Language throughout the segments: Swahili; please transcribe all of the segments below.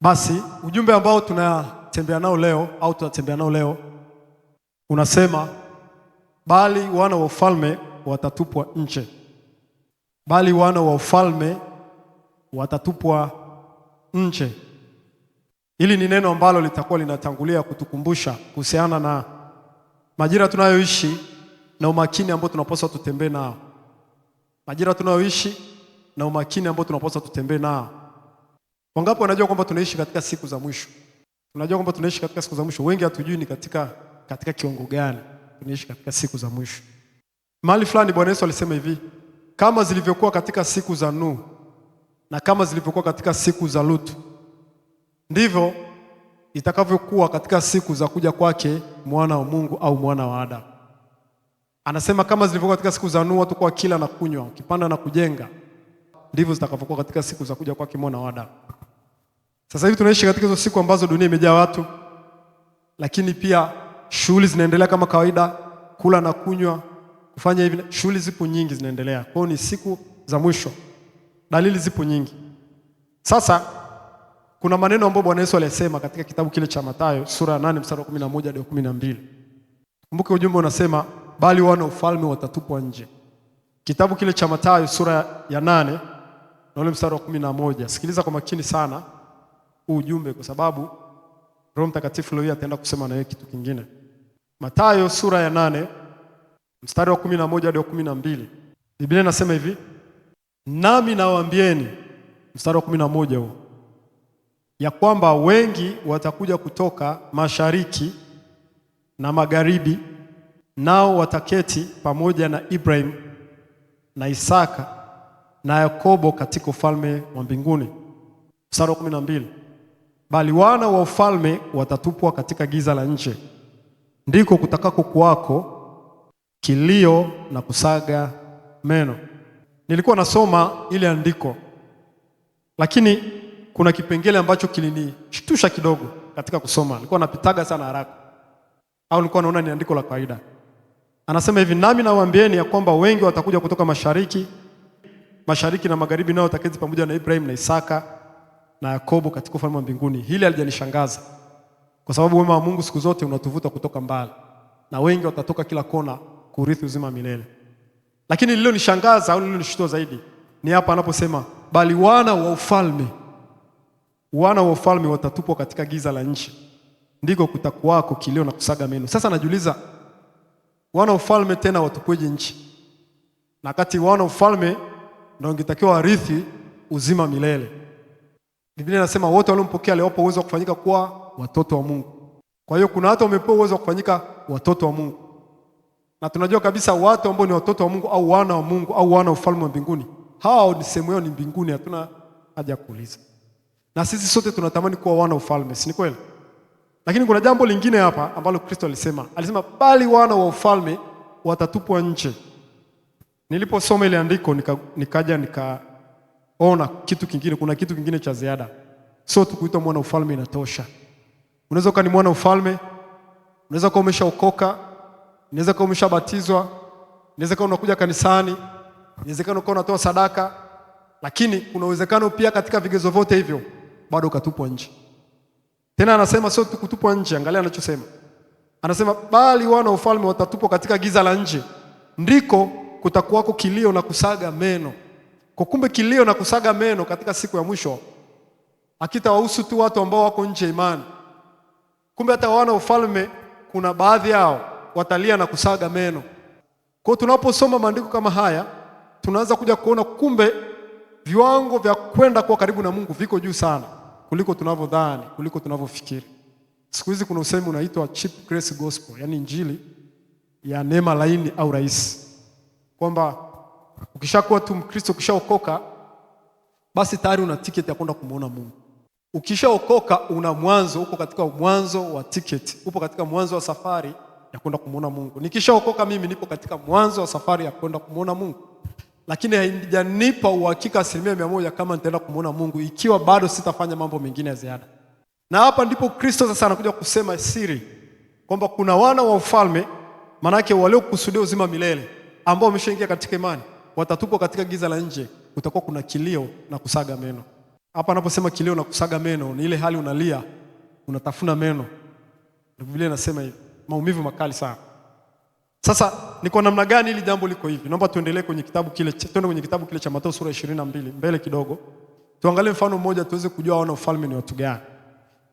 Basi ujumbe ambao tunatembea nao leo unasema, bali wana wa ufalme watatupwa nje. Bali wana wa ufalme watatupwa nje. Hili ni neno ambalo litakuwa linatangulia kutukumbusha kuhusiana na majira tunayoishi na umakini ambao tunapaswa tutembee nao. Majira tunayoishi na umakini ambao tunapaswa tutembee nao. Wangapi wanajua kwamba tunaishi katika siku za mwisho? Tunajua kwamba tunaishi katika siku za mwisho. Wengi hatujui ni katika kiwango gani tunaishi katika siku za mwisho. Mahali fulani Bwana Yesu alisema hivi, kama zilivyokuwa katika siku za Nuhu na kama zilivyokuwa katika siku za Lutu, ndivyo itakavyokuwa katika siku za kuja kwake mwana wa Mungu au mwana wa Adamu. Anasema kama zilivyokuwa katika siku za Nuhu, watu kwa kila na kunywa, ukipanda na kujenga, ndivyo zitakavyokuwa katika siku za kuja kwake mwana wa Adamu. Sasa hivi tunaishi katika hizo siku ambazo dunia imejaa watu, lakini pia shughuli zinaendelea kama kawaida, kula na kunywa, kufanya hivi, shughuli zipo nyingi zinaendelea. Kwa hiyo ni siku za mwisho. Dalili zipo nyingi. Sasa kuna maneno ambayo Bwana Yesu alisema katika kitabu kile cha Mathayo sura ya 8 mstari wa 11 hadi 12. Kumbuka ujumbe unasema, bali wana ufalme watatupwa nje. Kitabu kile cha Mathayo sura ya 8 na ule mstari wa 11. Sikiliza kwa makini sana huu ujumbe, kwa sababu Roho Mtakatifu leo ataenda kusema na wewe kitu kingine. Mathayo sura ya 8 mstari wa 11 hadi 12. Biblia inasema hivi, nami nawaambieni, mstari wa 11 huo, ya kwamba wengi watakuja kutoka mashariki na magharibi, nao wataketi pamoja na Ibrahim na Isaka na Yakobo katika ufalme wa mbinguni. Mstari wa 12, bali wana wa ufalme watatupwa katika giza la nje, ndiko kutakako kuwako kilio na kusaga meno. Nilikuwa nasoma ile andiko, lakini kuna kipengele ambacho kilinishtusha kidogo katika kusoma. Nilikuwa napitaga sana haraka, au nilikuwa naona ni andiko la kawaida. Anasema hivi, nami nawaambieni ya kwamba wengi watakuja kutoka mashariki na magharibi, nao wataketi pamoja na Ibrahim na Isaka na Yakobo katika ufalme wa mbinguni. Hili halijanishangaza, kwa sababu wema wa Mungu siku zote unatuvuta kutoka mbali, na wengi watatoka kila kona kurithi uzima milele. Lakini lililonishangaza au lililonishtua zaidi ni hapa anaposema, bali wana wa ufalme watatupwa katika giza la nchi, ndiko kutakuwako kilio na kusaga meno. Sasa najiuliza, wana ufalme tena watupweje nchi? Na kati wana ufalme ndio ingetakiwa warithi uzima milele. Biblia inasema wote waliompokea aliwapa uwezo wa kufanyika kuwa watoto wa Mungu. Kwa hiyo kuna watu wamepewa uwezo wa kufanyika watoto wa Mungu. Na tunajua kabisa watu ambao ni watoto wa Mungu au wana wa Mungu au wana ufalme wa mbinguni, hao ni sehemu yao ni mbinguni, hatuna haja kuuliza. Na sisi sote tunatamani kuwa wana ufalme, si ni kweli? Lakini kuna jambo lingine hapa ambalo Kristo alisema, bali wana wa ufalme watatupwa nje. Niliposoma ile andiko nikaona kitu kingine, kuna kitu kingine cha ziada. Sio tu kuitwa mwana ufalme inatosha. Unaweza kuwa ni mwana ufalme, unaweza kuwa umeshaokoka, unaweza kuwa umeshabatizwa, unaweza kuwa unakuja kanisani, inawezekana ukawa unatoa sadaka, lakini kuna uwezekano pia katika vigezo vyote hivyo bado ukatupwa nje. Tena anasema sio tu kutupwa nje, angalia anachosema. Anasema bali wana ufalme watatupwa katika giza la nje, ndiko kutakuwako kilio na kusaga meno. Kwa kumbe kilio na kusaga meno katika siku ya mwisho hakitawahusu tu watu ambao wako nje imani. Kumbe hata wana ufalme kuna baadhi yao watalia na kusaga meno. Kwa tunaposoma maandiko kama haya, tunaanza kuja kuona kumbe viwango vya kwenda kwa karibu na Mungu viko juu sana kuliko tunavyodhani, kuliko tunavyofikiri. Siku hizi kuna usemi unaitwa cheap grace gospel, yani injili ya neema laini au rahisi. Kwamba ukishakuwa tu Mkristo, ukishaokoka, basi tayari una tiketi ya kwenda kumuona Mungu. Ukishaokoka una mwanzo, uko katika mwanzo wa tiketi, upo katika mwanzo wa safari ya kwenda kumuona Mungu. Nikishaokoka mimi nipo katika mwanzo wa safari ya kwenda kumuona Mungu. Lakini haijanipa uhakika 100% kama nitaenda kumuona Mungu ikiwa bado sitafanya mambo mengine ya ziada. Na hapa ndipo Kristo sasa anakuja kusema siri kwamba kuna wana wa ufalme, maana yake waliokusudia uzima milele, ambao wameshaingia katika imani, watatupwa katika giza la nje, kutakuwa kuna kilio na kusaga meno. Hapa anaposema kilio na kusaga meno ni ile hali unalia, unatafuna meno. Biblia inasema hivi, maumivu makali sana. Sasa ni kwa namna gani hili jambo liko hivi? Naomba tuendelee kwenye kitabu kile, twende kwenye kitabu kile cha Mathayo sura 22 mbele kidogo. Tuangalie mfano mmoja tuweze kujua wana ufalme ni watu gani.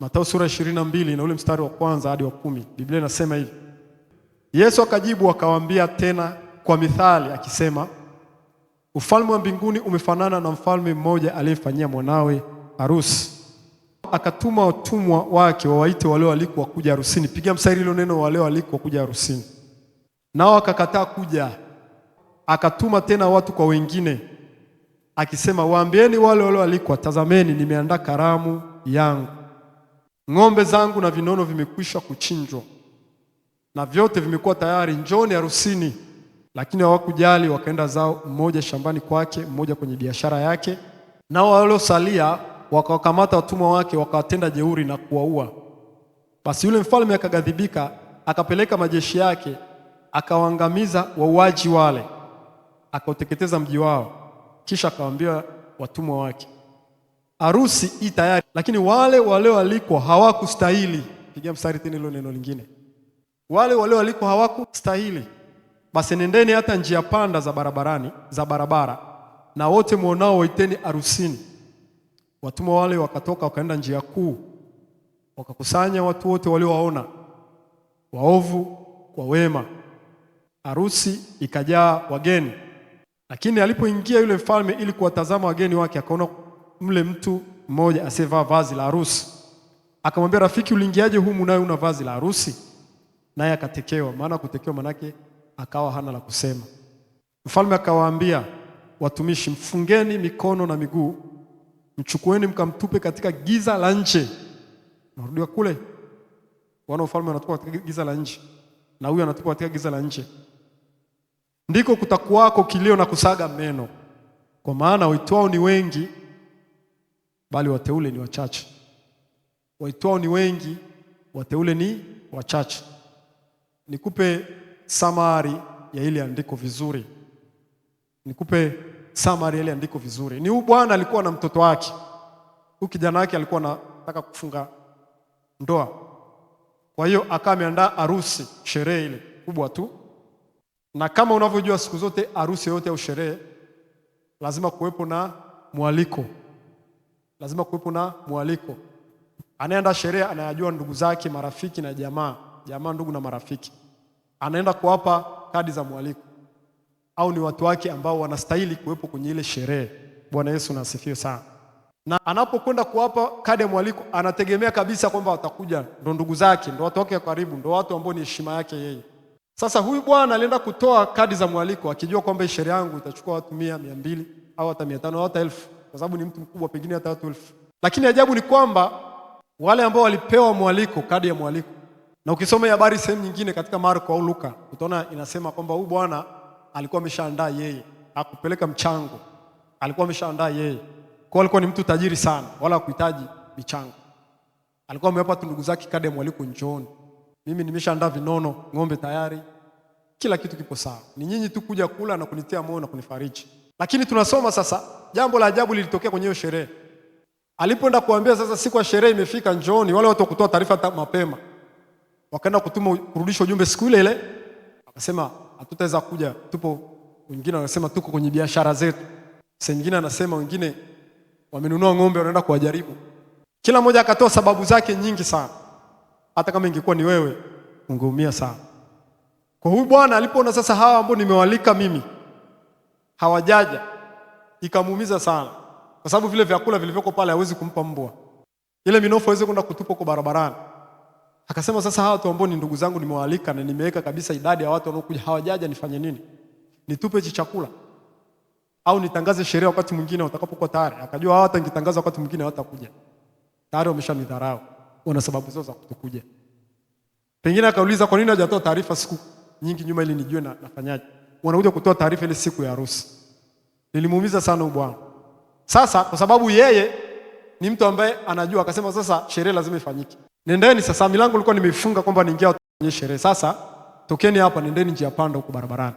Mathayo sura 22 na ule mstari wa kwanza hadi wa 10. Biblia inasema hivi. Yesu akajibu akawaambia tena kwa mithali akisema, ufalme wa mbinguni umefanana na mfalme mmoja aliyemfanyia mwanawe harusi. Akatuma watumwa wake wawaite wale waliokuwa kuja harusini. Pigia mstari hilo neno, wale waliokuwa kuja harusini. Nao akakataa kuja. Akatuma tena watu kwa wengine akisema, waambieni wale walioalikwa, tazameni nimeandaa karamu yangu. Ng'ombe zangu na vinono vimekwisha kuchinjwa na vyote vimekuwa tayari, njooni harusini. Lakini hawakujali, wakaenda zao, mmoja shambani kwake, mmoja kwenye biashara yake. Nao waliosalia wakawakamata watumwa wake, wakawatenda jeuri na kuwaua. Basi yule mfalme akaghadhibika, akapeleka majeshi yake, akawaangamiza wauaji wale, akauteketeza mji wao. Kisha akawaambia watumwa wake, harusi i tayari, lakini wale walioalikwa hawakustahili. Pigia mstari tena hilo neno lingine, wale walioalikwa hawakustahili. Basi nendeni hata njia panda za barabara, na wote muonao waiteni harusini. Watumwa wale wakatoka wakaenda njia kuu, wakakusanya watu wote waliowaona, waovu kwa wema. Harusi ikajaa wageni. Lakini alipoingia yule mfalme ili kuwatazama wageni wake, akaona mle mtu mmoja asiyevaa vazi la harusi. Akamwambia, rafiki, uliingiaje humu naye una vazi la harusi? Naye akatekewa. Maana kutekewa manake akawa hana la kusema. Mfalme akawaambia watumishi, mfungeni mikono na miguu, mchukueni mkamtupe katika giza la nje. Narudia kule, wana ufalme wanatupa katika giza la nje, na huyu anatupa katika giza la nje. Ndiko kutakuwako kilio na kusaga meno, kwa maana waitwao ni wengi, bali wateule ni wachache. Waitwao ni wengi, wateule ni wachache. Nikupe samari ya ile andiko vizuri. Ni huyu bwana alikuwa na mtoto wake. Huyu kijana wake alikuwa anataka kufunga ndoa. Kwa hiyo akawa ameandaa harusi, sherehe ile kubwa tu. Na kama unavyojua siku zote harusi yote au sherehe lazima kuwepo na mwaliko. Anaenda sherehe, anayajua ndugu zake, marafiki na jamaa, ndugu na marafiki. Anaenda kuwapa kadi za mwaliko, au ni watu wake ambao wanastahili kuwepo kwenye ile sherehe. Bwana Yesu na asifiwe sana. Na anapokwenda kuwapa kadi ya mwaliko, anategemea kabisa kwamba watakuja, ndo ndugu zake, ndo watu wake wa karibu, ndo watu ambao ni heshima yake yeye. Sasa huyu bwana alienda kutoa kadi za mwaliko akijua kwamba sherehe yangu itachukua watu 100, 200 au hata 500 au hata 1000, kwa sababu ni mtu mkubwa, pengine hata watu 1000. Lakini ajabu ni kwamba wale ambao walipewa mwaliko, kadi ya mwaliko, na ukisoma habari sehemu nyingine katika Marko au Luka, utaona inasema kwamba huyu bwana alikuwa ameshaandaa yeye, hakupeleka mchango, alikuwa ameshaandaa yeye. Kwa alikuwa ni mtu tajiri sana, wala hakuhitaji michango. Alikuwa amewapa tu ndugu zake kadi ya mwaliko, njooni. Mimi nimeshaandaa vinono, ng'ombe tayari, kila kitu kipo sawa. Ni nyinyi tu kuja kula na kunitia moyo na kunifariji. Lakini tunasoma sasa, jambo la ajabu lilitokea kwenye hiyo sherehe. Alipoenda kuambia sasa siku ya sherehe imefika, njooni, wale watu kutoa taarifa hata mapema, wakaenda kurudisha ujumbe siku ile ile. Akasema hatutaweza kuja, tupo. Wengine wanasema tuko kwenye biashara zetu. Sasa wengine anasema wengine wamenunua ng'ombe wanaenda kuwajaribu. Kila mmoja akatoa sababu zake nyingi sana. Hata kama ingekuwa ni wewe ungeumia sana. Kwa huyu bwana alipoona sasa hawa ambao nimewalika mimi hawajaja, ikamuumiza sana, kwa sababu vile vyakula vilivyoko pale hawezi kumpa mbwa, ile minofu hawezi kwenda kutupa kwa barabarani. Akasema sasa hawa watu ambao ni ndugu zangu nimewalika na nimeweka kabisa idadi ya watu wanaokuja, hawajaja, nifanye nini? Nitupe hichi chakula au nitangaze sherehe wakati mwingine watakapokuwa tayari? Akajua hawa hata ningetangaza wakati mwingine hawatakuja, tayari wameshanidharau, wana sababu zao za kutokuja. Pengine akauliza kwa nini hajatoa taarifa siku nyingi nyuma ili nijue nafanyaje. Wanakuja kutoa taarifa ile siku ya harusi. Nilimuumiza sana huyu bwana. Sasa kwa sababu yeye ni mtu ambaye anajua, akasema sasa sherehe lazima ifanyike. Nendeni sasa, milango ilikuwa nimeifunga kwamba niingia kwenye sherehe. Sasa tokeni hapa, nendeni njia panda huko barabarani.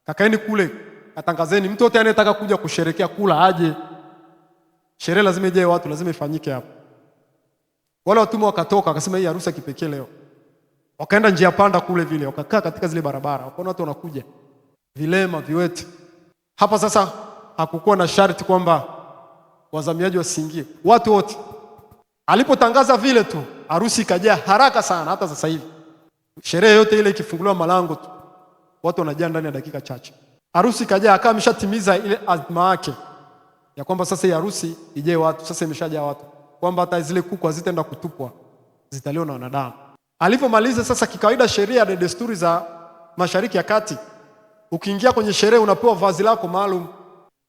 Kakaeni kule, katangazeni mtu yote anayetaka kuja kusherekea kula aje. sherehe lazima ijae watu, lazima ifanyike hapo. Wale watumwa wakatoka, akasema hii harusi ya kipekee leo. Wakaenda njia panda kule vile, wakakaa katika zile barabara, wakaona watu wanakuja, vilema, viwete. Hapa sasa hakukuwa na sharti kwamba wazamiaji wasiingie, watu wote. Alipotangaza vile tu, harusi ikajaa haraka sana. Hata sasa hivi sherehe yote ile ikifunguliwa malango tu, watu wanajaa ndani ya dakika chache. Harusi ikajaa, akawa ameshatimiza ile azma yake ya kwamba sasa hii harusi ijae watu. Sasa imeshajaa watu, kwamba hata zile kuku hazitaenda kutupwa, zitaliwa na wanadamu. Alipomaliza sasa, kikawaida sheria na desturi za Mashariki ya Kati, ukiingia kwenye sherehe unapewa vazi lako maalum.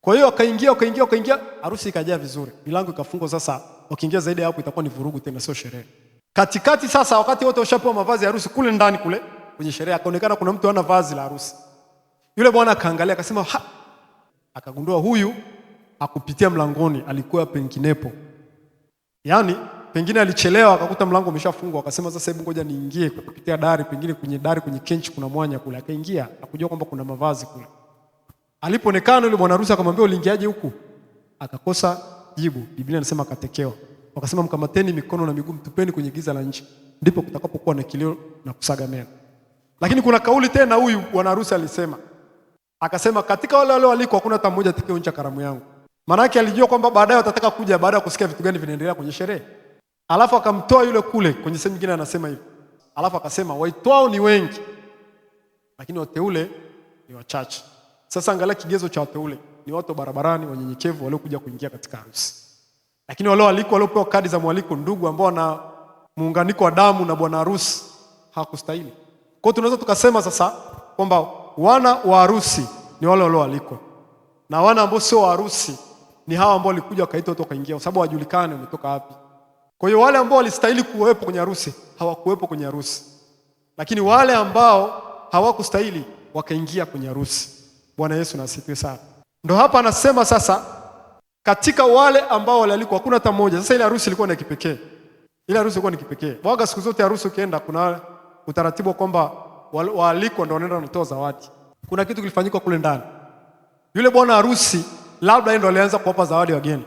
Kwa hiyo akaingia, harusi ikajaa vizuri, milango ikafungwa. Sasa wakiingia zaidi hapo itakuwa ni vurugu tena, sio sherehe. Katikati sasa, wakati wote washapewa mavazi ya harusi, kule ndani kule kwenye sherehe akaonekana kuna mtu hana vazi la harusi. Yule bwana akaangalia, akasema akagundua huyu hakupitia mlangoni, alikuwa penginepo. Yaani pengine alichelewa, akakuta mlango umeshafungwa, akasema sasa hebu ngoja niingie kupitia dari, pengine kwenye dari kwenye kenchi kuna mwanya kule. Akaingia, akujua kwamba kuna mavazi kule. Alipoonekana yule bwana harusi akamwambia uliingiaje huku? Akakosa jibu. Biblia inasema akatekewa. Wakasema mkamateni mikono na miguu, mtupeni kwenye giza la nje, ndipo kutakapokuwa na kilio na kusaga meno. Lakini kuna kauli tena huyu bwana harusi alisema. Akasema katika wale walioalikwa hakuna hata mmoja atakayeonja karamu yangu. Maana yake alijua kwamba baadaye watataka kuja baada ya kusikia vitu gani vinaendelea kwenye sherehe. Alafu akamtoa yule kule kwenye sehemu nyingine, anasema hivi. Alafu akasema waitwao ni wengi, lakini wateule ni wachache. Sasa angalia kigezo cha wateule, ni watu barabarani wanyenyekevu waliokuja kuingia katika harusi. Lakini wale walioalikwa, waliopewa kadi za mwaliko, ndugu ambao wana muunganiko wa damu na bwana harusi, hawakustahili. Kwa hiyo tunaweza tukasema sasa kwamba wana wa harusi ni wale walioalikwa, na wana ambao sio wa harusi ni hawa ambao walikuja wakaitwa watu wakaingia, kwa sababu hawajulikani wametoka wapi. Kwa hiyo wale ambao walistahili kuwepo kwenye harusi hawakuwepo kwenye harusi, lakini wale ambao hawakustahili wakaingia kwenye harusi. Bwana Yesu na asifiwe sana. Ndio hapa anasema sasa, katika wale ambao walialikwa hakuna hata mmoja. Sasa ile harusi ilikuwa ni kipekee. Ile harusi ilikuwa ni kipekee. Waga siku zote harusi ukienda kuna utaratibu kwamba waalikwa ndio wanaenda wanatoa zawadi. Kuna kitu kilifanyika kule ndani. Yule bwana harusi labda yeye ndo alianza kuwapa zawadi wageni.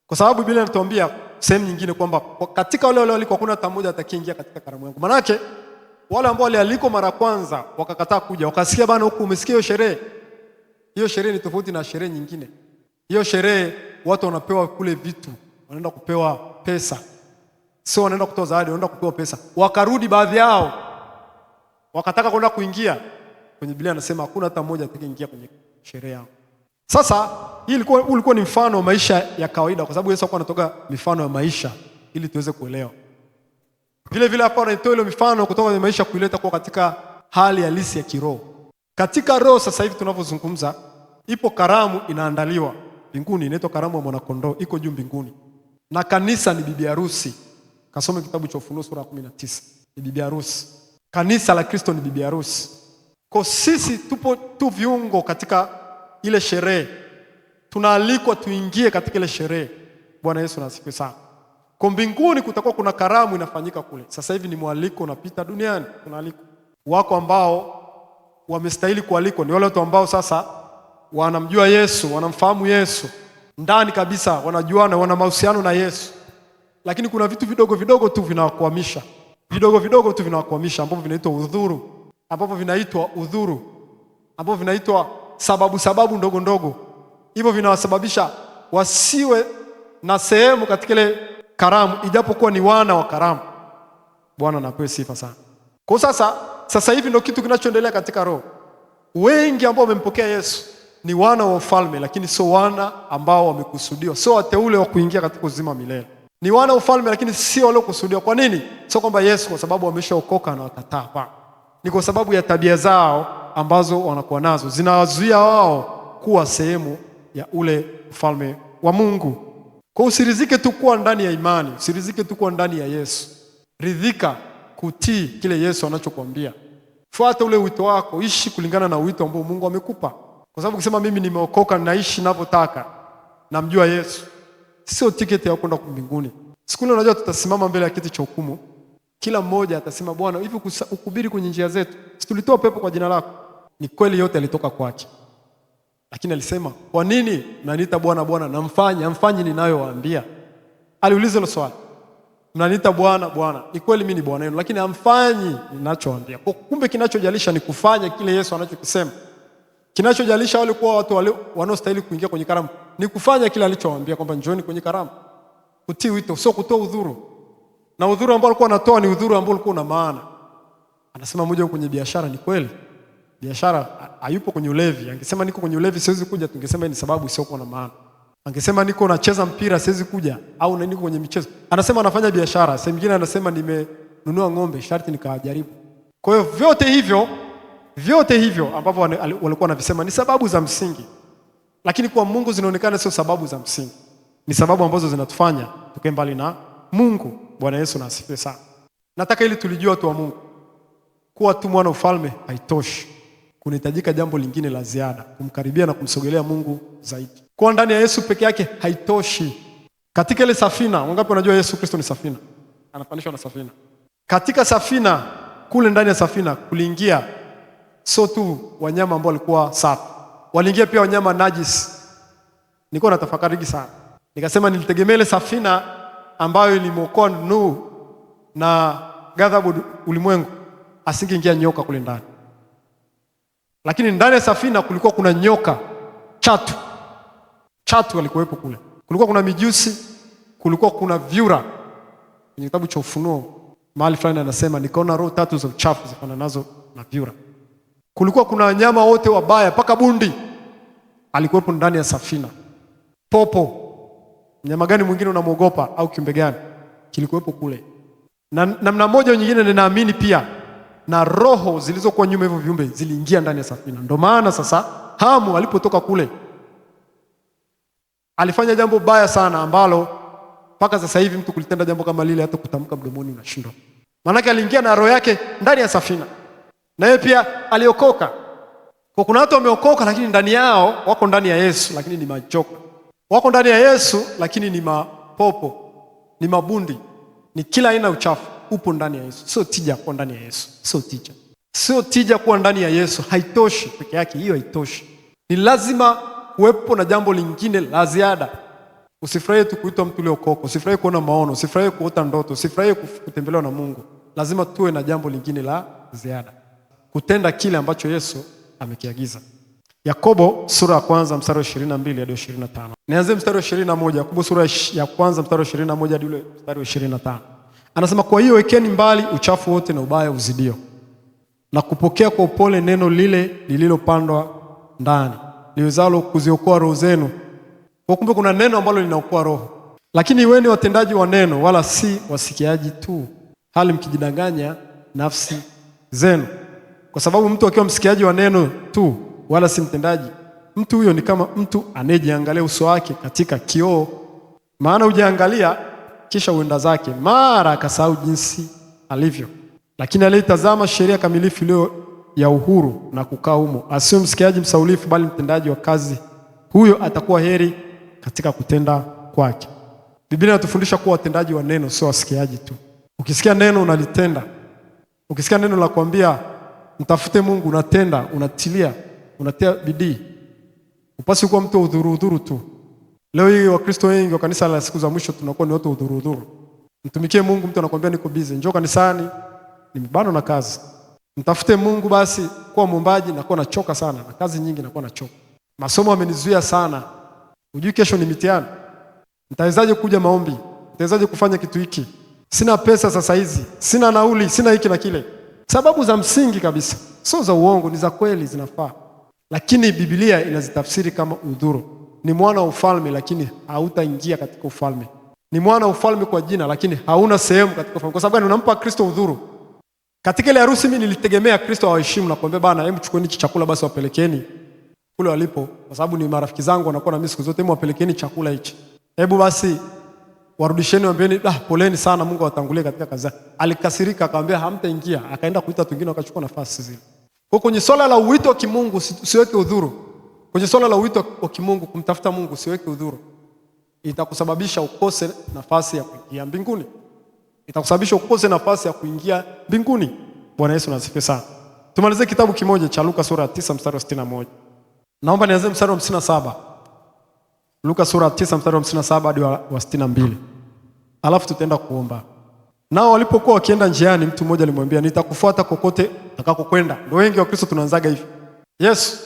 Kwa sababu Biblia inatuambia sehemu nyingine kwamba katika wale walioalikwa hakuna hata mmoja atakayeingia katika karamu yangu. Maana yake wale ambao walialikwa mara kwanza wakakataa kuja, wakasikia bana huku umesikia hiyo sherehe. Hiyo sherehe ni tofauti na sherehe nyingine. Hiyo sherehe watu wanapewa kule vitu, wanaenda kupewa pesa. Sio wanaenda kutoa zawadi, wanaenda kupewa pesa. Wakarudi baadhi yao wakataka kwenda kuingia. Kwenye Biblia anasema hakuna hata mmoja atakayeingia kwenye sherehe yao. Sasa hii ulikuwa ni mfano wa maisha ya kawaida, kwa sababu Yesu alikuwa anatoka mifano ya maisha ili tuweze kuelewa. Vile vile hapa anatoa ile mifano kutoka kwenye maisha kuileta kwa katika hali halisi ya kiroho. Katika roho sasa hivi tunavyozungumza, ipo karamu inaandaliwa mbinguni, inaitwa karamu ya mwanakondoo, iko juu mbinguni. Na kanisa ni bibi harusi. Kasome kitabu cha Ufunuo sura 19. Ni bibi harusi. Kanisa la Kristo ni bibi harusi. Kwa sisi tupo tu viungo katika ile sherehe. Tunaalikwa tuingie katika ile sherehe. Bwana Yesu na asifiwe sana. Kwa mbinguni kutakuwa kuna karamu inafanyika kule. Sasa hivi ni mwaliko unapita duniani, tunaalikwa. Wako ambao wamestahili kualikwa ni wale watu ambao sasa wanamjua Yesu, wanamfahamu Yesu ndani kabisa, wanajuana, wana mahusiano na Yesu. Lakini kuna vitu vidogo vidogo tu vinawakwamisha. Ambavyo vinaitwa udhuru. Ambavyo vinaitwa sababu ndogo ndogo. Hivyo vinawasababisha wasiwe na sehemu katika ile karamu, ijapokuwa ni wana wa karamu. Bwana anapewa sifa sana. Kwa sasa hivi ndio kitu kinachoendelea katika roho. Wengi ambao wamempokea Yesu ni wana wa ufalme, lakini sio wana ambao wamekusudiwa, sio wateule wa kuingia katika uzima milele. Ni wana wa ufalme lakini sio wale kusudiwa. Kwa nini? Sio kwamba Yesu kwa sababu wameshaokoka na wakataa, hapana. Ni kwa sababu ya tabia zao ambazo wanakuwa nazo zinawazuia wao kuwa sehemu ya ule ufalme wa Mungu. Kwa usirizike tu kuwa ndani ya imani, usirizike tu kuwa ndani ya Yesu. Ridhika kutii kile Yesu anachokuambia. Fuata ule wito wako, ishi kulingana na wito ambao Mungu amekupa. Kwa sababu ukisema mimi nimeokoka naishi ninavyotaka, namjua Yesu, sio tiketi ya kwenda mbinguni. Siku ile unajua tutasimama mbele ya kiti cha hukumu. Kila mmoja atasema, Bwana, hivi ukuhubiri kwenye njia zetu, si tulitoa pepo kwa jina lako? Ni kweli yote yalitoka kwake. Lakini alisema, kwa nini mnaniita Bwana Bwana na hamfanyi ninayowaambia? Aliuliza hilo swali. Mnaniita Bwana Bwana, ni kweli mimi ni Bwana yenu, lakini hamfanyi ninachowaambia. Kumbe kinachojalisha ni kufanya kile Yesu anachokisema. Kinachojalisha wale kwa watu wanaostahili kuingia kwenye karamu ni kufanya kile alichowaambia kwamba njooni kwenye karamu. Kutii wito, sio kutoa udhuru. Na udhuru ambao alikuwa anatoa ni udhuru ambao ulikuwa una maana. Anasema mmoja kwenye biashara, ni kweli. Biashara hayupo kwenye ulevi. Angesema niko kwenye ulevi siwezi kuja, tungesema ni sababu isiyokuwa na maana. Angesema niko nacheza mpira siwezi kuja, au niko kwenye michezo. Anasema anafanya biashara. Sehemu nyingine anasema nimenunua ng'ombe, sharti nikajaribu. Kwa hiyo vyote hivyo ambavyo walikuwa wanavisema ni sababu za msingi. Lakini kwa Mungu zinaonekana sio sababu za msingi. Ni sababu ambazo zinatufanya tukae mbali na Mungu. Bwana Yesu na asifiwe sana. Nataka ili tulijue watu wa Mungu, kuwa tu mwana ufalme haitoshi. Kunahitajika jambo lingine la ziada, kumkaribia na kumsogelea Mungu zaidi. Kuwa ndani ya Yesu peke yake haitoshi. Katika ile safina, wangapi wanajua Yesu Kristo ni safina? Anafanishwa na safina. Katika safina, kule ndani ya safina kuliingia sio tu wanyama ambao walikuwa safi. Waliingia pia wanyama najisi. Nilikuwa natafakari sana. Nikasema nilitegemea ile safina ambayo ilimwokoa Nuhu na ghadhabu ulimwengu, asingeingia nyoka kule ndani. Lakini ndani ya safina kulikuwa kuna nyoka, chatu walikuwepo kule. Kulikuwa kuna mijusi, kulikuwa kuna vyura. Kwenye kitabu cha Ufunuo mahali fulani anasema nikaona roho 3 za uchafu zifananazo na vyura. Kulikuwa kuna wanyama wote wabaya, paka bundi alikuwepo ndani ya safina. Popo, mnyama gani mwingine unamwogopa au kiumbe gani kilikuwepo kule? Na namna moja nyingine ninaamini pia na roho zilizokuwa nyuma hivyo viumbe ziliingia ndani ya safina. Ndio maana sasa Hamu alipotoka kule alifanya jambo baya sana ambalo mpaka sasa hivi mtu kulitenda jambo kama lile hata kutamka mdomoni unashindwa. Maana aliingia na roho yake ndani ya safina. Na yeye pia aliokoka. Kwa kuna watu wameokoka lakini ndani yao wako ndani ya Yesu lakini ni majoka. Wako ndani ya Yesu lakini ni mapopo, ni mabundi, ni kila aina uchafu upo ndani ya Yesu. Sio tija kuwa ndani ya Yesu. Sio tija kuwa ndani ya Yesu. Haitoshi peke yake, hiyo haitoshi. Ni lazima kuwepo na jambo lingine la ziada. Usifurahie tu kuitwa mtu uliokoka, usifurahie kuona maono, usifurahie kuota ndoto, usifurahie kutembelewa na Mungu. Lazima tuwe na jambo lingine la ziada. Kutenda kile ambacho Yesu amekiagiza. Yakobo sura ya kwanza mstari wa 22 hadi 25. Nianze mstari wa 21. Yakobo sura ya kwanza mstari wa 21 hadi ule mstari wa 25. Anasema kwa hiyo wekeni mbali uchafu wote na ubaya uzidio, na kupokea kwa upole neno lile lililopandwa ndani, liwezalo kuziokoa roho zenu. Kwa kumbe kuna neno ambalo linaokoa roho. Lakini iweni watendaji wa neno wala si wasikiaji tu, hali mkijidanganya nafsi zenu. Kwa sababu mtu akiwa msikiaji wa neno tu wala si mtendaji, mtu huyo ni kama mtu anayejiangalia uso wake katika kioo. Maana hujiangalia kisha uenda zake, mara akasahau jinsi alivyo. Lakini aliyetazama sheria kamilifu iliyo ya uhuru na kukaa humo, asiwe msikiaji msaulifu bali mtendaji wa kazi, huyo atakuwa heri katika kutenda kwake. Biblia inatufundisha kuwa watendaji wa neno, sio wasikiaji tu. Ukisikia neno unalitenda. Ukisikia neno la kuambia mtafute Mungu, unatenda, unatilia, unatia bidii. Upasi kuwa mtu udhuru tu. Leo hii Wakristo wengi wa kanisa la siku za mwisho tunakuwa ni watu udhuru. Mtumikie Mungu, mtu anakuambia niko busy, njoo kanisani, nimebana na kazi. Mtafute Mungu basi, kuwa muombaji, nakuwa nachoka sana, na kazi nyingi nakuwa nachoka. Masomo yamenizuia sana. Hujui kesho ni mitihani. Nitawezaje kuja maombi? Nitawezaje kufanya kitu hiki? Sina pesa sasa hizi, sina nauli, sina hiki na kile. Sababu za msingi kabisa, sio za uongo, ni za kweli, zinafaa. Lakini Biblia inazitafsiri kama udhuru. Ni mwana wa ufalme lakini hautaingia katika ufalme. Ni mwana wa ufalme kwa jina lakini hauna sehemu katika ufalme. Kwa sababu unampa Kristo udhuru. Katika ile harusi mimi nilitegemea Kristo awaheshimu na kuambia bana, hebu chukueni chakula basi wapelekeni kule walipo, kwa sababu ni marafiki zangu wanakuwa na mimi siku zote, hebu wapelekeni chakula hichi. Hebu basi warudisheni, waambieni poleni sana, Mungu awatangulie katika kazi. Alikasirika akamwambia hamtaingia, akaenda kuita wengine wakachukua nafasi zile. Kwa kwenye swala la wito wa kimungu usiweke udhuru. Kwenye swala la wito wa kimungu, kumtafuta Mungu, usiweke udhuru. Itakusababisha ukose nafasi ya kuingia mbinguni. Itakusababisha ukose nafasi ya kuingia mbinguni. Bwana Yesu asifiwe sana. Tumalize kitabu kimoja cha Luka sura ya 9 mstari wa 61. Naomba nianze mstari wa 57. Luka sura 9 mstari wa 57 hadi wa 62. Alafu tutaenda kuomba. Nao walipokuwa wakienda njiani, mtu mmoja alimwambia, nitakufuata kokote utakakokwenda. Ndio wengi wa Kristo tunaanzaga hivi. Yesu,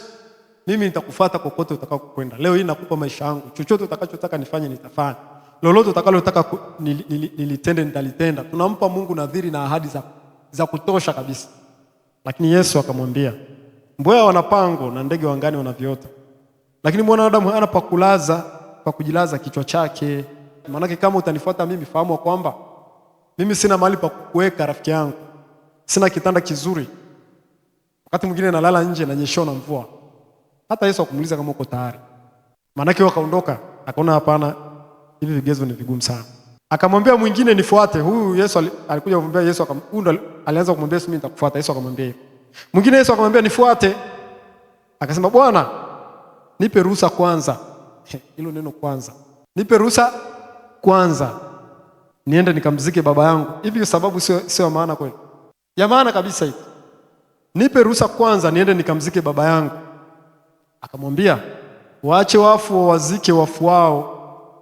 mimi nitakufuata kokote utakakokwenda. Leo hii nakupa maisha yangu. Chochote utakachotaka nifanye nitafanya. Lolote utakalotaka nilitende nitalitenda. Tunampa Mungu nadhiri na ahadi za kutosha kabisa. Lakini Yesu akamwambia, mbweha wana pango na ndege wa angani wana viota, lakini mwanadamu hana pa kujilaza kichwa chake. Maana kama utanifuata mimi, fahamu kwamba mimi sina mahali pa kukuweka rafiki yangu. Sina kitanda kizuri. Wakati mwingine nalala nje na nyesho na mvua. Hata Yesu akamuuliza kama uko tayari. Maana yake wakaondoka, akaona hapana, hivi vigezo ni vigumu sana. Akamwambia mwingine, nifuate. Huyu Yesu alikuja kumwambia Yesu, alianza kumwambia mimi nitakufuata. Yesu akamwambia mwingine, Yesu akamwambia nifuate. Akasema, Bwana, nipe ruhusa kwanza. Hilo neno kwanza. Nipe ruhusa kwanza niende nikamzike baba yangu. Hivi sababu sio maana kweli? Ya maana kabisa hivi. Nipe ruhusa kwanza niende nikamzike baba yangu. Akamwambia, waache wafu wazike wafu wao,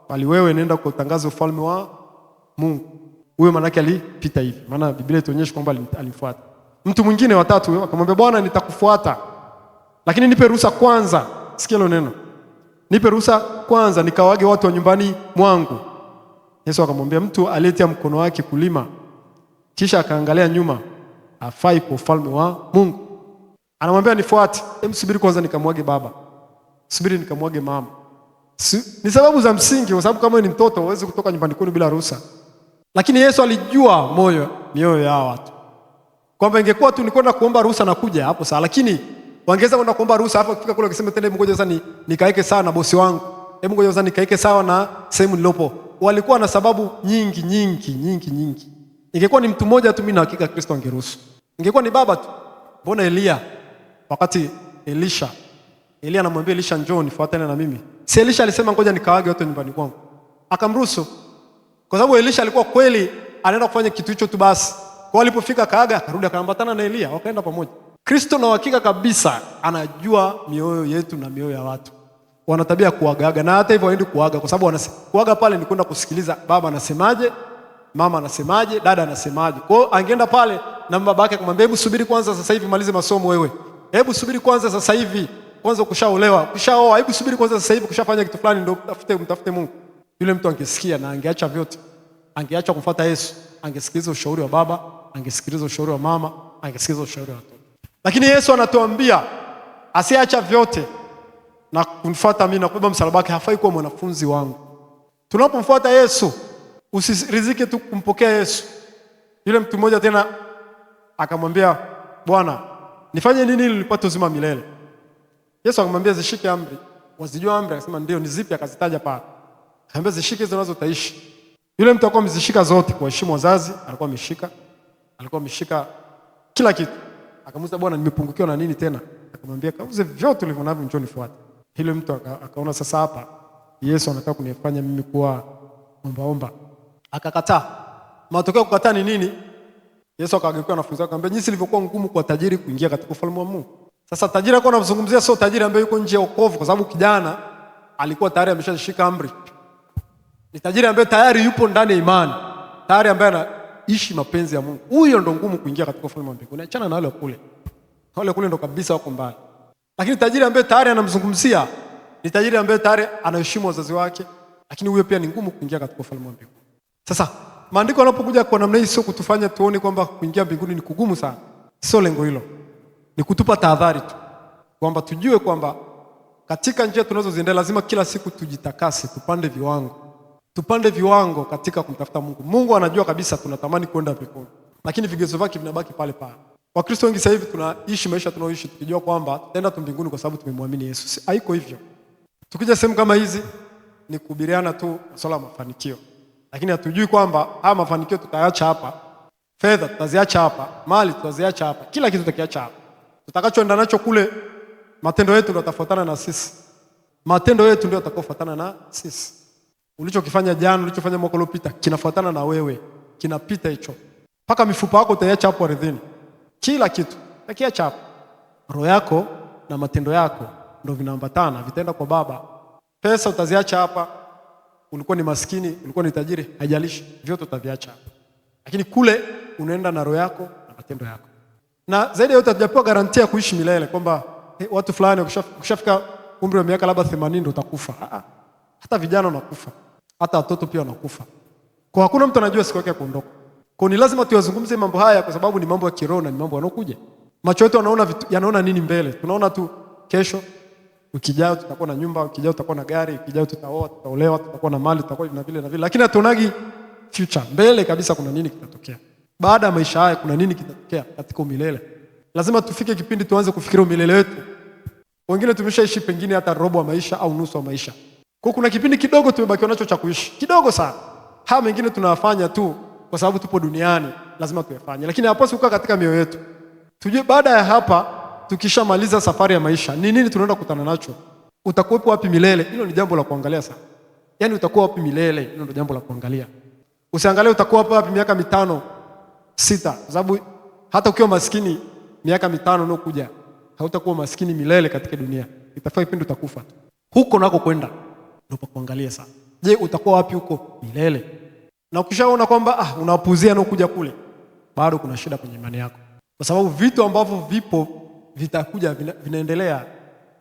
bali wewe nenda kutangaza ufalme wa Mungu. Huyo manake alipita hivi. Maana Biblia itaonyesha kwamba alimfuata. Mtu mwingine watatu akamwambia, Bwana, nitakufuata, lakini nipe ruhusa kwanza. Sikia hilo neno. Nipe ruhusa kwanza nikawage watu wa nyumbani mwangu. Yesu akamwambia, mtu aliyetia mkono wake kulima kisha akaangalia nyuma hafai kwa ufalme wa Mungu. Anamwambia nifuate. Subiri kwanza nikamwage baba. Subiri nikamwage mama. Ni sababu za msingi, kwa sababu kama ni mtoto huwezi kutoka nyumbani kwenu bila ruhusa. Lakini Yesu alijua mioyo ya watu. Kwamba ingekuwa tu nikwenda kuomba ruhusa na kuja hapo sawa, lakini wangeweza kwenda kuomba ruhusa hapo kufika kule wakisema tena, hebu ngoja sasa nikaeke sawa na bosi wangu. Hebu ngoja sasa nikaeke sawa na sehemu nilopo. Walikuwa na sababu nyingi. Ingekuwa ni mtu mmoja tu, mimi na hakika Kristo angeruhusu. Ingekuwa ni baba tu. Mbona Elia wakati Elia anamwambia Elisha, njoo nifuatane na mimi. Si Elisha alisema ngoja nikawage watu nyumbani kwangu. Akamruhusu. Kwa sababu Elisha alikuwa kweli anaenda kufanya kitu hicho tu basi. Kwa alipofika kaaga, akarudi akaambatana na Elia, wakaenda pamoja. Kristo na hakika kabisa anajua mioyo yetu na mioyo ya watu. Wana tabia kuagaga, na hata hivyo waendi kuaga kwa sababu kuaga pale ni kwenda kusikiliza baba anasemaje, mama anasemaje, dada anasemaje. Kwa hiyo angeenda pale na babake akamwambia, hebu subiri kwanza sasa hivi malize masomo wewe. Hebu subiri kwanza sasa hivi kwanza kushaolewa, kushaoa. Hebu subiri kwanza sasa hivi kushafanya kitu fulani ndio mtafute Mungu. Yule mtu angesikia na angeacha vyote. Angeacha kumfuata Yesu, angesikiliza ushauri wa baba, angesikiliza ushauri wa mama, angesikiliza ushauri wa watoto. Lakini Yesu anatuambia asiacha vyote na kunifuata mimi na kubeba msalaba wake, hafai kuwa mwanafunzi wangu. Tunapomfuata Yesu, usirizike tu kumpokea Yesu. Yule mtu mmoja tena akamwambia, Bwana, nifanye nini ili nipate uzima milele? Yesu akamwambia, zishike amri. Wazijua amri? Akasema ndio. Ni zipi? Akazitaja pale. Akamwambia, zishike hizo nazo utaishi. Yule mtu alikuwa amezishika zote, kuheshimu wazazi, alikuwa ameshika kila kitu. Akamuuliza, Bwana, nimepungukiwa na nini tena? Akamwambia, kauze vyote ulivyo navyo njoo nifuate. Yule mtu akaona sasa hapa Yesu anataka kunifanya mimi kuwa ombaomba. Akakataa. Matokeo kukataa ni nini? Yesu akageuka na wanafunzi wake akamwambia, jinsi ilivyokuwa ngumu kwa tajiri kuingia katika ufalme wa Mungu. Sasa tajiri alikuwa anazungumzia sio tajiri ambaye yuko nje ya wokovu, kwa sababu kijana alikuwa tayari ameshashika amri. Ni tajiri ambaye tayari yupo ndani ya imani, tayari ambaye anaishi mapenzi ya Mungu. Huyo ndo ngumu kuingia katika ufalme wa mbinguni. Achana na wale kule. Wale kule ndo kabisa wako mbali. Lakini tajiri ambaye tayari anamzungumzia ni tajiri ambaye tayari anaheshimu wazazi wake, lakini huyo pia ni ngumu kuingia katika ufalme wa mbinguni. Sasa maandiko yanapokuja kwa namna hii sio kutufanya tuone kwamba kuingia mbinguni ni kugumu sana. Sio lengo hilo. Ni kutupa tahadhari tu kwamba tujue kwamba katika njia tunazoziendea lazima kila siku tujitakase, tupande viwango katika kumtafuta Mungu. Mungu anajua kabisa tunatamani kwenda mbinguni, lakini vigezo vyake vinabaki pale pale. Wakristo wengi sasa hivi tunaishi maisha tunaoishi tukijua kwamba tutaenda tu mbinguni kwa sababu tumemwamini Yesu. Haiko hivyo. Tukija sehemu kama hizi ni kuhubiriana tu masuala ya mafanikio, lakini hatujui kwamba haya mafanikio tutaacha hapa, fedha tutaziacha hapa, mali tutaziacha hapa, kila kitu tutakiacha hapa. Tutakachoenda nacho kule, matendo yetu ndio yatafuatana na sisi. Matendo yetu ndio yatakayofuatana na sisi. Ulichokifanya jana, ulichofanya mwaka uliopita kinafuatana na wewe, kinapita hicho. Paka mifupa yako utaiacha hapo ardhini. Kila kitu utakiacha hapo. Roho yako na matendo yako ndio vinaambatana, vitaenda kwa Baba. Pesa utaziacha hapa, ulikuwa ni maskini, ulikuwa ni tajiri, haijalishi, vyote utaviacha hapa. Lakini kule unaenda na roho yako na matendo yako. Na zaidi ya yote hatujapewa garantia ya kuishi milele kwamba watu fulani ukishafika umri wa miaka labda 80 ndio utakufa. Hata vijana wanakufa. Hata watoto pia wanakufa. Kwa hakuna mtu anajua siku yake ya kuondoka. Kwa ni lazima tuyazungumze mambo haya kwa sababu ni mambo ya kiroho na ni mambo yanokuja. Macho yetu yanaona nini mbele? Tunaona tu kesho, wiki ijayo tutakuwa na nyumba, wiki ijayo tutakuwa na gari, wiki ijayo tutaoa, tutaolewa, tutakuwa na mali, tutakuwa na vile na vile. Lakini hatuonagi future. Mbele kabisa kuna nini kitatokea. Baada ya maisha haya kuna nini kitatokea katika umilele. Lazima tufike kipindi tuanze kufikiria umilele wetu. Wengine tumeshaishi pengine hata robo wa maisha au nusu wa maisha. Kwa kuna kipindi kidogo tumebakiwa nacho cha kuishi. Kidogo sana. Haya mengine tunayafanya tu kwa sababu tupo duniani, lazima tuyafanye. Lakini hapaswi kukaa katika mioyo yetu. Tujue baada ya hapa tukishamaliza safari ya maisha, ni nini tunaenda kukutana nacho? Utakuwepo wapi milele? Hilo ni jambo la kuangalia sana. Yaani utakuwa wapi milele? Hilo ndio jambo la kuangalia. Usiangalie utakuwa wapi miaka 5, 6, kwa sababu hata ukiwa maskini miaka 5 inayokuja, hautakuwa maskini milele katika dunia. Itafika kipindi utakufa tu. Huko nako kwenda ndio pa kuangalia sana. Je, utakuwa wapi huko milele? Na ukishaona kwamba unapuuzia inayokuja kule, bado kuna shida kwenye imani yako. Kwa sababu vitu ambavyo vipo vitakuja vinaendelea.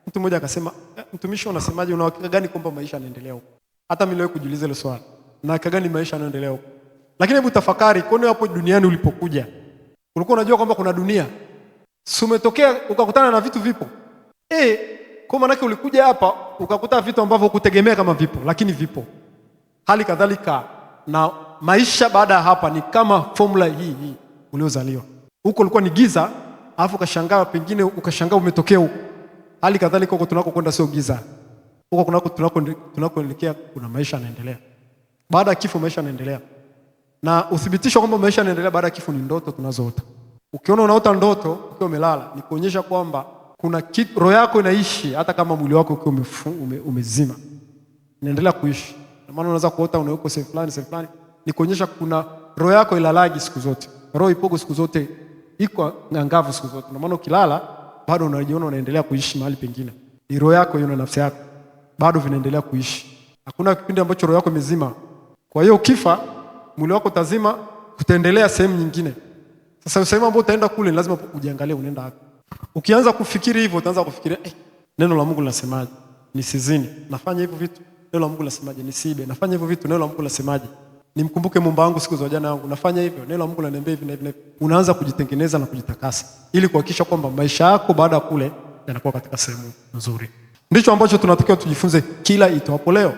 Mtu mmoja akasema, mtumishi unasemaje, una hakika gani kwamba maisha yanaendelea huko? Hata mimi leo kujiuliza ile swali. Na hakika gani maisha yanaendelea huko? Lakini hebu tafakari, kwani hapo duniani ulipokuja, ulikuwa unajua kwamba kuna dunia? Si umetokea ukakutana na vitu vipo? Kwa maana yake ulikuja hapa ukakuta vitu ambavyo hukutegemea kama vipo, lakini vipo. Hali kadhalika na maisha baada ya hapa ni kama formula hii uliozaliwa. Huko ulikuwa ni giza, alafu ukashangaa pengine ukashangaa umetokea huko. Hali kadhalika huko tunakokwenda sio giza. Huko tunakoelekea kuna maisha yanaendelea. Baada ya kifo maisha yanaendelea. Na uthibitisho kwamba maisha yanaendelea baada ya kifo ni ndoto tunazoota. Ukiona unaota ndoto ukiwa umelala, ni kuonyesha kwamba kuna kitu roho yako inaishi hata kama mwili wako ukiwa umezima. Inaendelea kuishi. Na maana unaweza kuota unauko sehemu fulani, ni kuonyesha kuna roho yako ilalagi siku zote. Roho ipogo siku zote, iko ngangavu siku zote. Na maana ukilala bado unajiona unaendelea kuishi mahali pengine. Ni roho yako hiyo na nafsi yako bado vinaendelea kuishi. Hakuna kipindi ambacho roho yako imezima. Kwa hiyo ukifa mwili wako utazima, utaendelea sehemu nyingine. Sasa sehemu ambayo utaenda kule lazima ujiangalie unaenda wapi. Ukianza kufikiri hivyo utaanza kufikiria neno la Mungu linasemaje? Nisizini, nafanya hivyo vitu. Neno la Mungu linasemaje? Nisiibe, nafanya hivyo vitu. Neno la Mungu linasemaje? Nimkumbuke Muumba wangu siku za ujana wangu, nafanya hivyo. Neno la Mungu linaniambia hivi na hivi. Unaanza kujitengeneza na kujitakasa ili kuhakikisha kwamba maisha yako baada ya kule yanakuwa katika sehemu nzuri. Ndicho ambacho tunatakiwa tujifunze kila itwapo leo.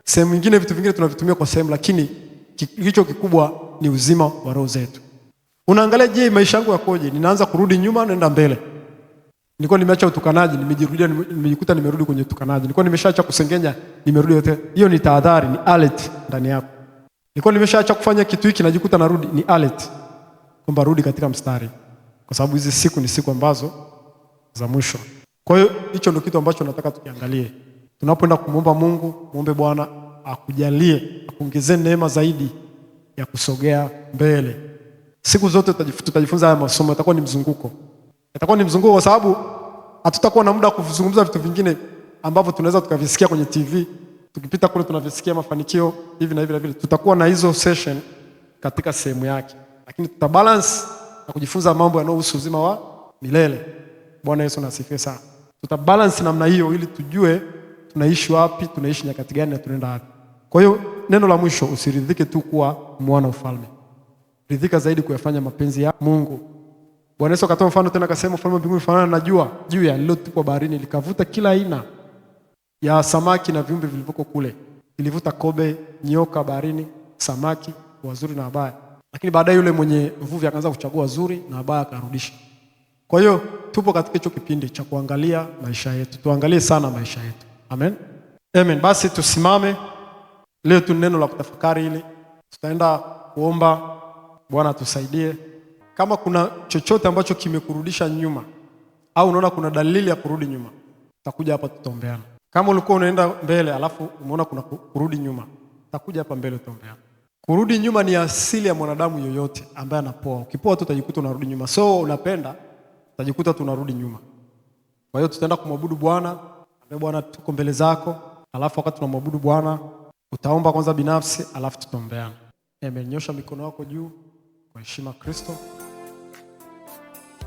Sehemu nyingine vitu vingine tunavitumia kwa sehemu, lakini kicho kikubwa ni uzima wa roho zetu. Unaangalia, je, maisha yangu yakoje? Ninaanza kurudi nyuma, naenda mbele. Nilikuwa nimeacha utukanaji, nimejikuta nimerudi kwenye utukanaji. Nilikuwa nimeshaacha kusengenya, nimerudi yote. Hiyo ni tahadhari, ni alert ndani yako. Nilikuwa nimeshaacha kufanya kitu hiki, najikuta narudi, ni alert. Kwamba rudi katika mstari. Kwa sababu hizi siku ni siku ambazo za mwisho. Kwa hiyo hicho ndio kitu ambacho nataka tukiangalie. Tunapoenda kumwomba Mungu, muombe Bwana akujalie, akuongezee neema zaidi ya kusogea mbele. Siku zote tutajifunza haya masomo, itakuwa ni mzunguko. Itakuwa ni mzunguko kwa sababu hatutakuwa na muda wa kuzungumza vitu vingine ambavyo tunaweza tukavisikia kwenye TV. Tukipita kule tunavisikia mafanikio hivi na hivi na vile. Tutakuwa na hizo session katika sehemu yake. Lakini tutabalance na kujifunza mambo yanayohusu uzima wa milele. Bwana Yesu asifiwe sana. Tutabalance namna hiyo ili tujue tunaishi wapi, tunaishi nyakati gani na tunaenda wapi. Kwa hiyo neno la mwisho, usiridhike tu kuwa mwana ufalme. Ridhika zaidi kuyafanya mapenzi ya Mungu. Bwana Yesu akatoa mfano tena akasema, ufalme wa mbinguni unafanana na jua ya lililotupwa baharini likavuta kila aina ya samaki na viumbe vilivyoko kule. Ilivuta kobe, nyoka baharini, samaki wazuri na wabaya. Lakini baadaye yule mwenye mvuvi akaanza kuchagua wazuri na wabaya akarudisha. Kwa hiyo tupo katika hicho kipindi cha kuangalia maisha yetu. Tuangalie sana maisha yetu. Amen. Amen. Basi tusimame. Leo tu neno la kutafakari hili. Tutaenda kuomba Bwana tusaidie. Kama kuna chochote ambacho kimekurudisha nyuma au unaona kuna dalili ya kurudi nyuma, utakuja hapa tutaombeana. Kama ulikuwa unaenda mbele alafu umeona kuna kurudi nyuma, utakuja hapa mbele tutaombeana. Kurudi nyuma ni asili ya mwanadamu yoyote ambaye anapoa. Ukipoa tu utajikuta unarudi nyuma. So unapenda utajikuta tunarudi nyuma. Kwa hiyo tutaenda kumwabudu Bwana Bwana, tuko mbele zako, alafu wakati tunamwabudu Bwana utaomba kwanza binafsi, alafu tutaombeana. Nyosha mikono yako juu kwa heshima Kristo.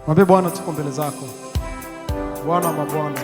Mwambie Bwana, tuko mbele zako. Bwana mabwana,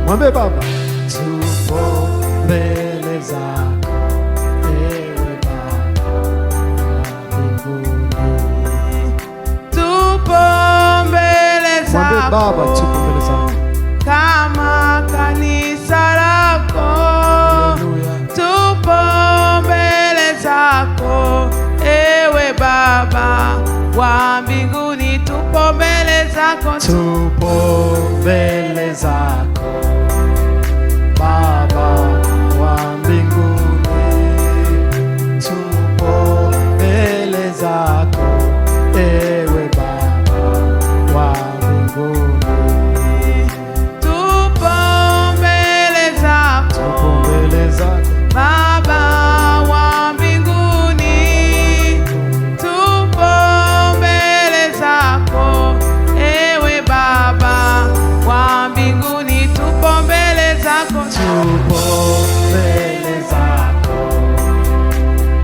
mwambie Baba, tupo mbele zako, ewe Baba wa mbinguni. Tupo mbele zako, mwambie Baba, tupo mbele zako kama kanisa lako. Tupo mbele zako, ewe Baba wa mbinguni. Tupo mbele zako, tupo mbele zako Baba wa mbinguni, tupo mbele zako, ewe Baba wa mbinguni. Tupo mbele zako, tupo mbele zako Baba wa mbinguni. Tupo mbele zako, ewe Baba wa mbinguni. Tupo mbele zako, tupo mbele zako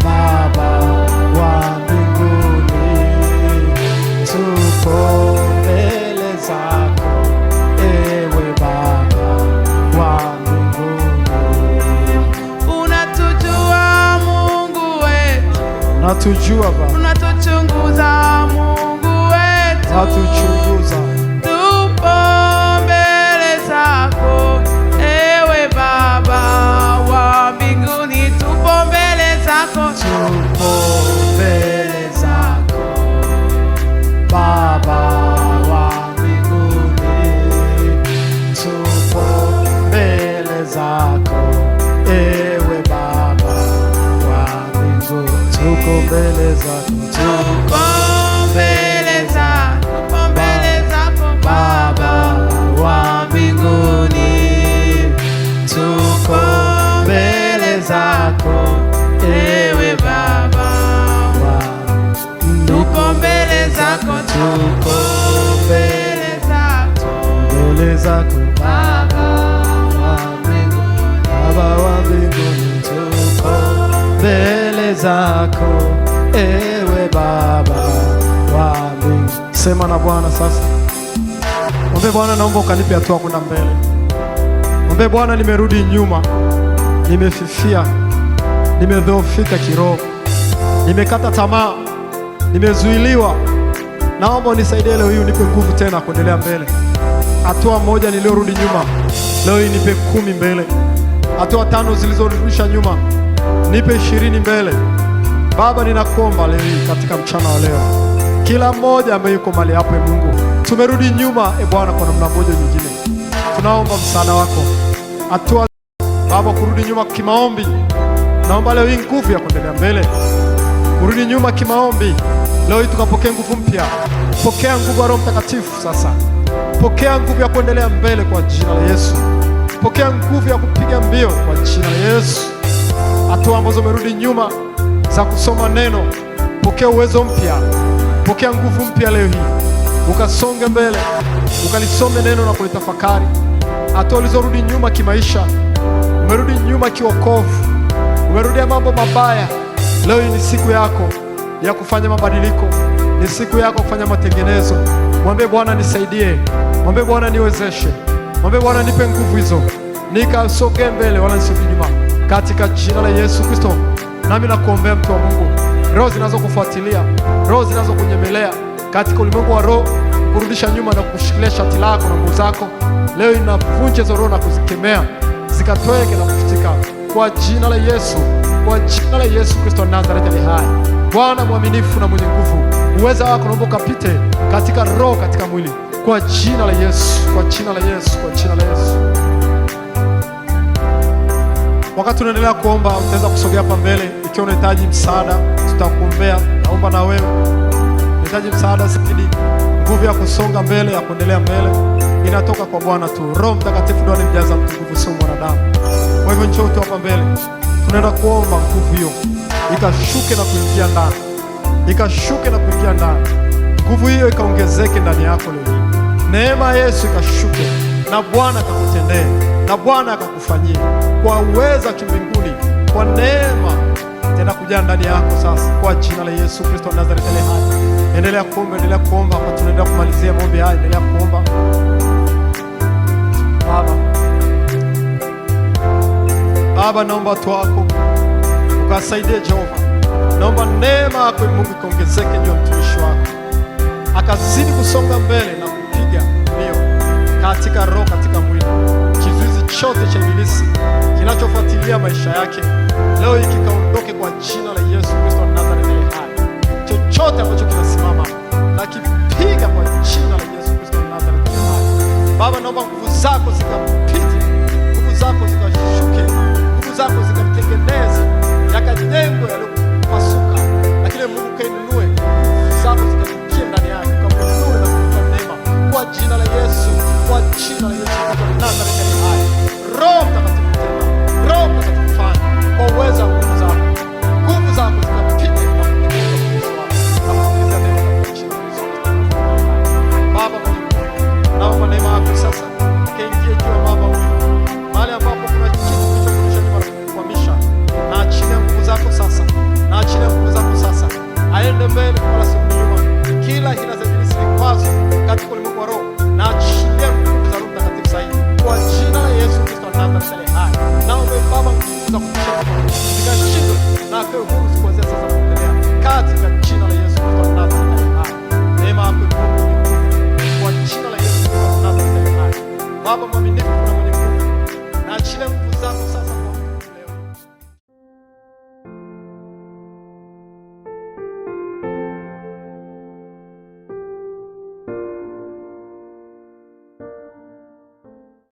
Baba wa mbinguni, tupo mbele zako, ewe Baba wa mbinguni. unatujua Mungu wetu, Unatujua Baba, unatuchunguza Mungu wetu, unatuchunguza. Tupo mbele zako, ewe Baba wa mbinguni. Tupo mbele zako, Tupo mbele zako Baba wa mbinguni, tupo mbele zako, ewe Baba wa mbinguni. Tuko mbele zako, tupo mbele zako, tupo mbele zako Baba wa mbinguni, tuko mbele zako, ewe Baba. Tupo mbele zako, tupo mbele zako, mbele zako Baba wa mbinguni. Baba wa mbinguni, tuko mbele zako, ewe Baba wa mbinguni. Sema na Bwana sasa. Mwambie Bwana, naomba ukanipe hatua kwenda mbele. Mwambie Bwana, nimerudi nyuma, nimefifia, nimedhoofika kiroho, nimekata tamaa, nimezuiliwa. Naomba unisaidie leo hii, unipe nguvu tena kuendelea mbele. Hatua moja niliyorudi nyuma, leo hii nipe 10 mbele. Hatua 5 zilizorudisha nyuma, nipe 20 mbele. Baba, ninakuomba leo hii katika mchana wa leo, kila mmoja ambaye yuko mahali hapo, Mungu, tumerudi nyuma Bwana kwa namna moja nyingine, tunaomba msaada wako. Hatua Baba kurudi nyuma kimaombi, naomba leo hii nguvu ya kuendelea mbele. Kurudi nyuma kimaombi, leo hii tukapokea nguvu mpya. Pokea nguvu ya Roho Mtakatifu sasa. Pokea nguvu ya kuendelea mbele kwa jina la Yesu. Pokea nguvu ya kupiga mbio kwa jina la Yesu. Hatua ambazo umerudi nyuma za kusoma neno, pokea uwezo mpya. Pokea nguvu mpya leo hii, ukasonge mbele, ukalisome neno na kulitafakari. Hatua ulizorudi nyuma kimaisha, umerudi nyuma kiwokovu, umerudia mambo mabaya, leo hii ni siku yako ya kufanya mabadiliko, ni siku yako kufanya matengenezo. Mwambie Bwana, nisaidie. Mwambie Bwana, niwezeshe. Mwambie Bwana, nipe nguvu hizo, nikasogee mbele wala nisirudi nyuma, katika jina la Yesu Kristo. Nami nakuombea mtu wa Mungu, roho zinazokufuatilia, roho zinazokunyemelea katika ulimwengu wa roho, kurudisha nyuma na kushikilia shati lako na nguo zako, leo inavunja hizo roho na kuzikemea, zikatoweke na kufutika kwa jina la Yesu, kwa jina la Yesu Kristo wa Nazareti ali hai. Bwana mwaminifu na mwenye nguvu, Uweza wako naomba ukapite katika roho, katika mwili, kwa jina la Yesu, kwa jina la Yesu, kwa jina la Yesu. Wakati unaendelea kuomba, utaweza kusogea hapa mbele. Ikiwa unahitaji msaada, tutakuombea. Naomba na wewe unahitaji msaada zaidi, nguvu ya kusonga mbele, ya kuendelea mbele inatoka kwa Bwana tu. Roho Mtakatifu ndiye anamjaza mtu nguvu, sio mwanadamu. Kwa hivyo njoo tu hapa mbele, tunaenda kuomba nguvu hiyo ikashuke na kuingia ndani, ikashuke na kuingia ndani, nguvu hiyo ikaongezeke ndani yako leo. Neema ya Yesu ikashuke na Bwana akakutendee, na Bwana akakufanyia kwa uweza kimbinguni, kwa neema tena kujaa ndani yako sasa, kwa jina la Yesu Kristo wa Nazareti aliye hai. Endelea kuomba, endelea kuomba. Hapa tunaenda kumalizia maombi haya, endelea kuomba. Baba, naomba watu wako ukasaidie Jehova. Naomba neema yako Mungu ikaongezeke juu ya mtumishi wako, akazidi kusonga mbele na kupiga mbio katika roho, katika mwili. Kizuizi chote cha ibilisi kinachofuatilia maisha yake leo hiki kaondoke kwa jina la Yesu Kristo.